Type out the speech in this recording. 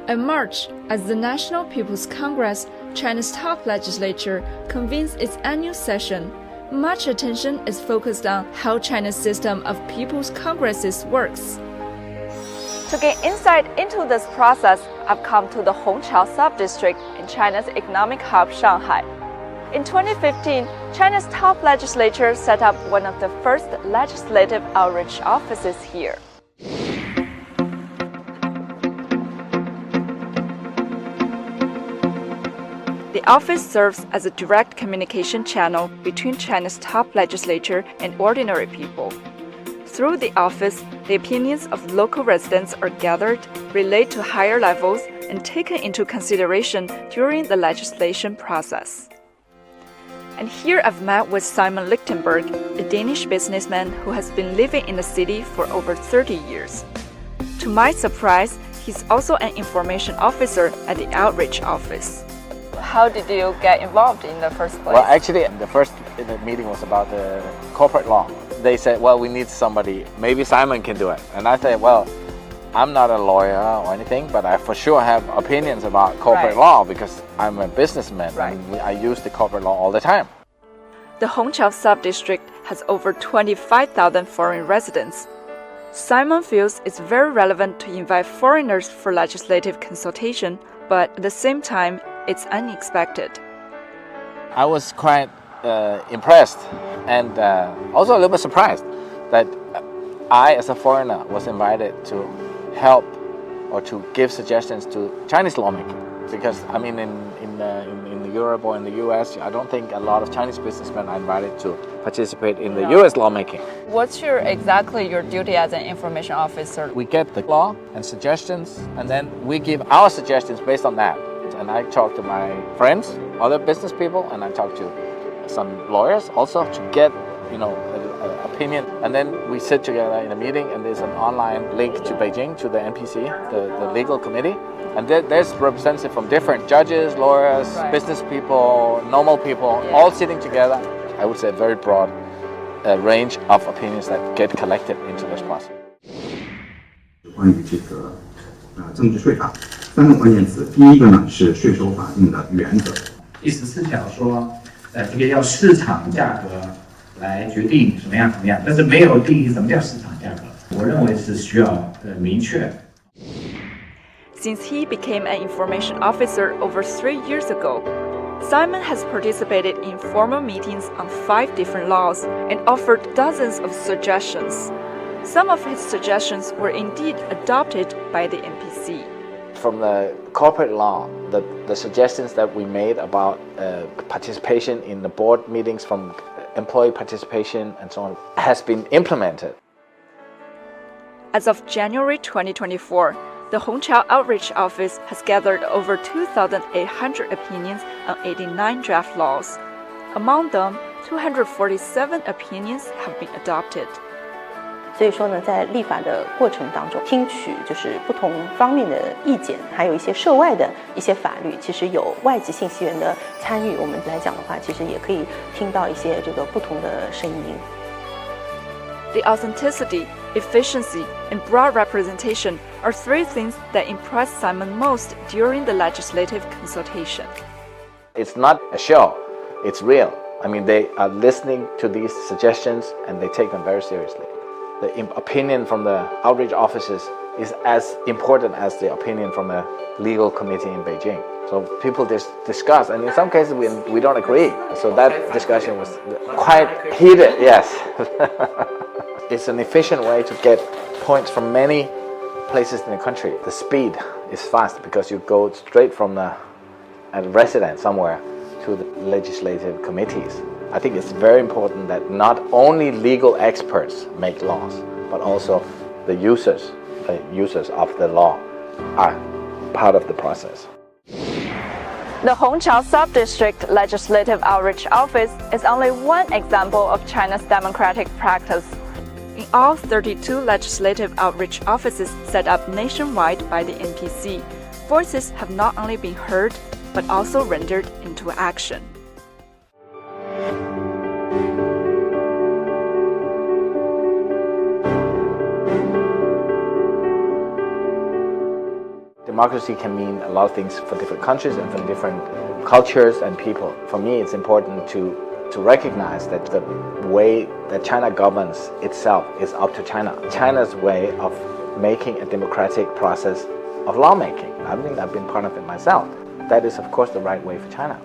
In March, as the National People's Congress, China's top legislature, convenes its annual session, much attention is focused on how China's system of People's Congresses works. To gain insight into this process, I've come to the Hongqiao sub-district in China's economic hub, Shanghai. In 2015, China's top legislature set up one of the first legislative outreach offices here. The office serves as a direct communication channel between China's top legislature and ordinary people. Through the office, the opinions of local residents are gathered, relayed to higher levels, and taken into consideration during the legislation process. And here I've met with Simon Lichtenberg, a Danish businessman who has been living in the city for over 30 years. To my surprise, he's also an information officer at the outreach office. How did you get involved in the first place? Well, actually, the first meeting was about the corporate law. They said, well, we need somebody, maybe Simon can do it. And I said, well, I'm not a lawyer or anything, but I for sure have opinions about corporate law because I'm a businessman and I use the corporate law all the time. The Hongqiao sub-district has over 25,000 foreign residents. Simon feels it's very relevant to invite foreigners for legislative consultation, but at the same time, it's unexpected. I was quite impressed and also a little bit surprised that I, as a foreigner, was invited to help or to give suggestions to Chinese lawmaking. Because I mean, in Europe or in the US, I don't think a lot of Chinese businessmen are invited to participate in the US lawmaking. What's exactly your duty as an information officer? We get the law and suggestions, and then we give our suggestions based on that. And I talk to my friends, other business people, and I talk to some lawyers also to get, an opinion. And then we sit together in a meeting, and there's an online link to Beijing, to the NPC, the legal committee. And there's representatives from different judges, lawyers, business people, normal people, all sitting together. I would say a very broad range of opinions that get collected into this process. 关于这个政治税法3个关键词，第一个呢是税收法定的原则。第14条说，这个要市场价格来决定什么样，但是没有定义什么叫市场价格。我认为是需要明确。Since he became an information officer over 3 years ago, Simon has participated in formal meetings on 5 different laws and offered dozens of suggestions. Some of his suggestions were indeed adopted by the NPC. From the corporate law, the suggestions that we made about participation in the board meetings, from employee participation and so on, has been implemented. As of January 2024, the Hongqiao Outreach Office has gathered over 2,800 opinions on 89 draft laws. Among them, 247 opinions have been adopted. 所以说呢，在立法的过程当中，听取就是不同方面的意见，还有一些涉外的一些法律，其实有外籍信息源的参与，我们来讲的话，其实也可以听到一些这个不同的声音。The authenticity, efficiency, and broad representation are 3 things that impressed Simon most during the legislative consultation. It's not a show, it's real. I mean, they are listening to these suggestions and they take them very seriously. The opinion from the outreach offices is as important as the opinion from a legal committee in Beijing. So people discuss, and in some cases we don't agree. So that discussion was quite heated, yes. It's an efficient way to get points from many places in the country. The speed is fast because you go straight from a resident somewhere to the legislative committees. I think it's very important that not only legal experts make laws, but also the users of the law are part of the process. The Hongqiao Sub-District Legislative Outreach Office is only one example of China's democratic practice. In all 32 legislative outreach offices set up nationwide by the NPC, voices have not only been heard, but also rendered into action. democracy can mean a lot of things for different countries and for different cultures and people. For me, it's important to recognize that the way that China governs itself is up to China. China's way of making a democratic process of lawmaking. I mean, I've been part of it myself. That is, of course, the right way for China.